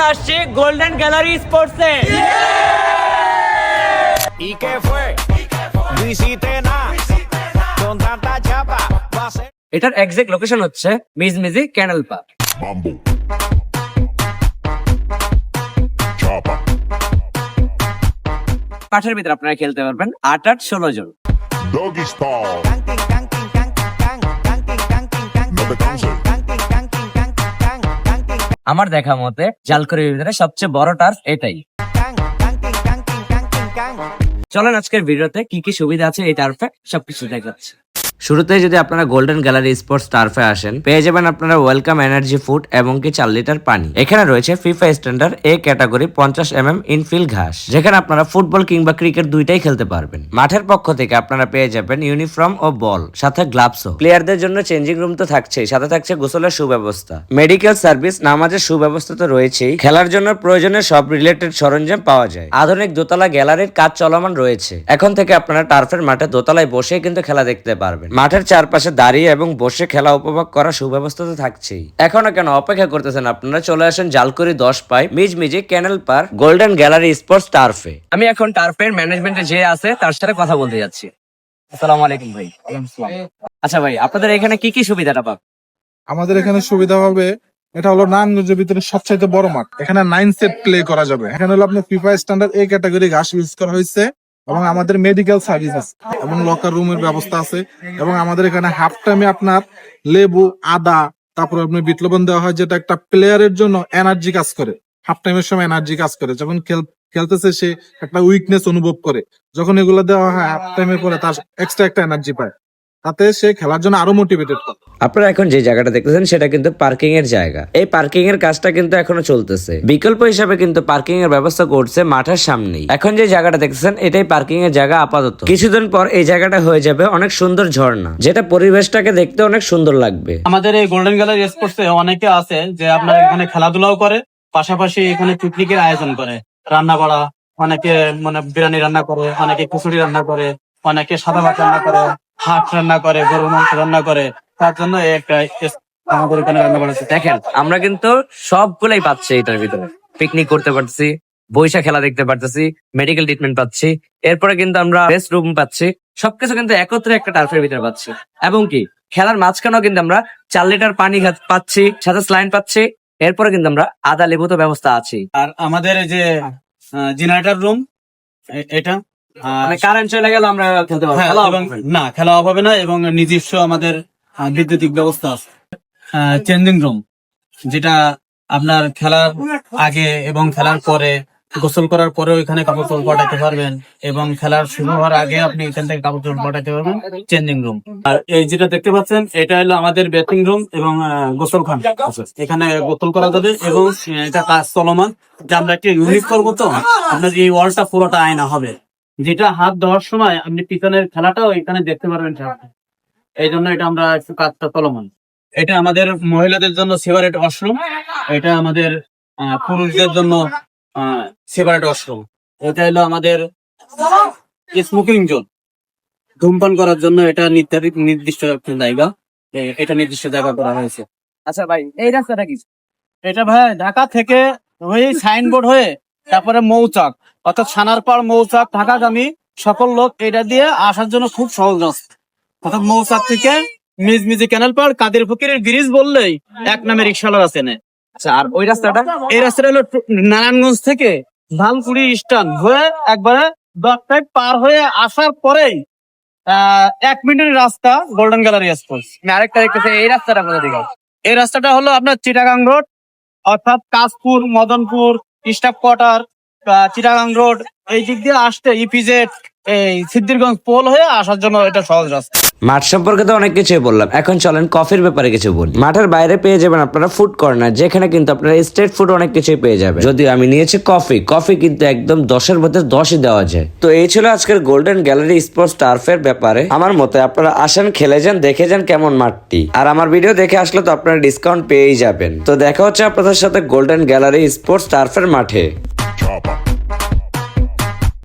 আসছি golden gallery স্পোর্টসে। ¿Y qué fue? Visité nada con tanta chapa. এটার exact location হচ্ছে Mizmizi canal park. Mambo. Chopper. মাঠের ভিতরে আপনারা খেলতে পারবেন 8-8-16 জন। Doggy style. No te canses. আমার দেখা মতে জালকুড়ির ভিতরে সবচেয়ে বড় টার্ফ এটাই। চলেন আজকের ভিডিওতে কি কি সুবিধা আছে এই টার্ফে সবকিছু দেখাচ্ছি। শুরুতেই যদি আপনারা গোল্ডেন গ্যালারি স্পোর্টস টার্ফে আসেন, পেয়ে যাবেন আপনারা ওয়েলকাম এনার্জি ফুড এবং কি 4 লিটার পানি। এখানে রয়েছে ফিফা স্ট্যান্ডার্ড এ ক্যাটাগরি 50 ইনফিল ঘাস, যেখানে আপনারা ফুটবল কিংবা ক্রিকেট দুইটাই খেলতে পারবেন। মাঠের পক্ষ থেকে আপনারা পেয়ে যাবেন ইউনিফর্ম ও বল, সাথে গ্লাভসও। প্লেয়ারদের জন্য চেঞ্জিং রুম তো থাকছেই, সাথে থাকছে গোসলের সুব্যবস্থা, মেডিকেল সার্ভিস, নামাজের সুব্যবস্থা তো রয়েছেই। খেলার জন্য প্রয়োজনীয় সব রিলেটেড সরঞ্জাম পাওয়া যায়। আধুনিক দোতলা গ্যালারির কাজ চলমান রয়েছে। এখন থেকে আপনারা টার্ফের মাঠে দোতলায় বসে কিন্তু খেলা দেখতে পারবেন। মাঠের চারপাশে দাঁড়িয়ে এবং বসে খেলা উপভোগ করার সুব্যবস্থা তো থাকছেই। এখনো কেন অপেক্ষা করতেছেন? আপনারা চলে আসেন জালকুড়ি 10 পাই Mizmizi canal park golden gallery sports টার্ফে। আমি এখন টার্ফের ম্যানেজমেন্টে যে আছে তার সাথে কথা বলতে যাচ্ছি। আসসালামু আলাইকুম ভাই। আচ্ছা ভাই, আপনাদের এখানে কি কি সুবিধাটা পাবেন? আমাদের এখানে সুবিধা হবে, এটা হলো নারায়ণগঞ্জের ভিতরে সবচাইতে বড় মাঠ। এখানে 9 সেট প্লে করা যাবে। এখানে হলো আপনার ফিফা স্ট্যান্ডার্ড এ ক্যাটাগরি ঘাস ইউজ করা হয়েছে এবং আমাদের মেডিকেল সার্ভিস আছে এবং লকার রুমের ব্যবস্থা আছে। এবং আমাদের এখানে হাফ টাইমে আপনার লেবু, আদা, তারপরে আপনার বিট লবণ দেওয়া হয়, যেটা একটা প্লেয়ারের জন্য এনার্জি কাজ করে। হাফ টাইমের সময় এনার্জি কাজ করে, যখন খেলতেছে সে একটা উইকনেস অনুভব করে, যখন এগুলো দেওয়া হয় হাফ টাইমের পরে তার এক্সট্রা একটা এনার্জি পায়, তাতে সে খেলার জন্য আরো মোটিভেটেড হয়। আপনারা এখন যে জায়গাটা দেখতেছেন সেটা কিন্তু পার্কিং এর জায়গা। এই পার্কিং এর কাজটা কিন্তু এখনো চলতেছে। বিকল্প হিসাবে কিন্তু পার্কিং এর ব্যবস্থা করছে মাঠের সামনেই। এখন যে জায়গাটা দেখতেছেন এটাই পার্কিং এর জায়গা আপাতত। কিছুদিন পর এই জায়গাটা হয়ে যাবে অনেক সুন্দর ঝর্ণা, যেটা পরিবেশটাকে দেখতে অনেক সুন্দর লাগবে। আমাদের এই গোল্ডেন গ্যালারি স্পোর্টসে অনেকে আছে যে আপনার এখানে খেলাধুলাও করে, পাশাপাশি এখানে পিকনিকের আয়োজন করে, রান্না করা, অনেকে মানে বিরিয়ানি রান্না করে, অনেকে খিচুড়ি রান্না করে, অনেকে সাদা ভাত রান্না করে, হাঁস রান্না করে, গরুর মাংস রান্না করে। তার জন্য একটা আমাদের এখানে রান্না করেছে। দেখেন আমরা কিন্তু সবগুলাই পাচ্ছি এটার ভিতরে। পিকনিক করতে পারছি, বৈশা খেলা দেখতে পারতেছি, মেডিকেল ট্রিটমেন্ট পাচ্ছি, এরপরে কিন্তু আমরা রেস্ট রুম পাচ্ছি। সবকিছু কিন্তু একত্রে একটা টার্ফের ভিতরে পাচ্ছি। এবং কি খেলার মাঝখানেও কিন্তু আমরা 4 লিটার পানি পাচ্ছি, সাথে স্লাইন পাচ্ছি। এরপরে কিন্তু আমরা আদা লেবু তো ব্যবস্থা আছে। আর আমাদের এই যে জেনারেটর রুম, এটা কারেন্ট চলে গেল আমরা খেলতে পারবো। হ্যাঁ, এবং না খেলা হবে না, এবং নিজস্ব আমাদের বৈদ্যুতিক ব্যবস্থা আছে। চেঞ্জিং রুম, যেটা আপনার খেলার আগে এবং খেলার পরে, গোসল করার পরেও এখানে কাপড় চোপড় পাঠাতে পারবেন, এবং খেলার শুরু হওয়ার আগে আপনি এখান থেকে কাপড় চোপড় পাঠাতে পারবেন। Changing room. আর এই যেটা দেখতে পাচ্ছেন এটা হলো আমাদের বেসিং রুম এবং গোসলখানা। এখানে গোসল করা যাবে এবং এটা কাজ চলমান, যে আমরা একটা ইউনিট করবো। তো আপনার এই ওয়ালটা পুরোটা আয়না হবে, যেটা হাত দেওয়ার সময় আপনি পিছনের খেলাটাও এখানে দেখতে পারবেন। এই জন্য এটা আমরা একটু কাজটা চলমান। এটা আমাদের মহিলাদের জন্য সেপারেট ওয়াশরুম, এটা আমাদের পুরুষদের জন্য সেপারেট ওয়াশরুম। এটা হলো আমাদের স্মোকিং জোন, ধূমপান করার জন্য এটা নির্দিষ্ট একটা জায়গা, এটা নির্দিষ্ট জায়গা করা হয়েছে। আচ্ছা ভাই, এই রাস্তাটা কি? এটা ভাই ঢাকা থেকে হয়ে সাইনবোর্ড হয়ে তারপরে মৌচাক, অর্থাৎ সানারপাড় মৌচাক ঢাকাগামী সকল লোক এটা দিয়ে আসার জন্য খুব সহজ রাস্তা। অর্থাৎ মৌচাক থেকে মিজমিজি ক্যানেল পাড় কাদের ফকিরের ব্রিজ বললেই এক নামে রিক্সাওয়ালা আছে। আচ্ছা, আর ওই রাস্তাটা? এই রাস্তাটা হলো নারায়ণগঞ্জ থেকে ধানকুড়ি স্ট্যান্ড হয়ে একবারে 10 টাইপ পার হয়ে আসার পরেই 1 মিনিটের রাস্তা গোল্ডেন গ্যালারি স্পোর্টস। আরেকটা দেখতেছে, এই রাস্তাটা কোথা থেকে? এই রাস্তাটা হলো আপনার চিটাগাং রোড, অর্থাৎ Kashpur, Madanpur, staff quarter, Chittagong road, এই দিক দিয়ে আসতে ইপিজেড, এই সিদ্ধিরগঞ্জ পোল হয়ে আসার জন্য এটা সহজ রাস্তা। মাঠ সম্পর্কে তো অনেক কিছুই বললাম, এখন চলেন কফির ব্যাপারে কিছু বলি। মাঠের বাইরে পেয়ে যাবেন আপনারা ফুড কর্নার, যেখানে কিন্তু আপনারা স্ট্রিট ফুড অনেক কিছুই পেয়ে যাবেন। যদিও আমি নিয়েছি কফি কিন্তু একদম 10-এর মধ্যে 10ই দেওয়া যায়। তো এই ছিল আজকের গোল্ডেন গ্যালারি স্পোর্টস টার্ফের ব্যাপারে। আমার মতে আপনারা আসেন, খেলে যান, দেখে যান কেমন মাঠটি। আর আমার ভিডিও দেখে আসলে তো আপনারা ডিসকাউন্ট পেয়েই যাবেন। তো দেখা হচ্ছে আপনাদের সাথে গোল্ডেন গ্যালারি স্পোর্টস টার্ফের মাঠে। Chopper.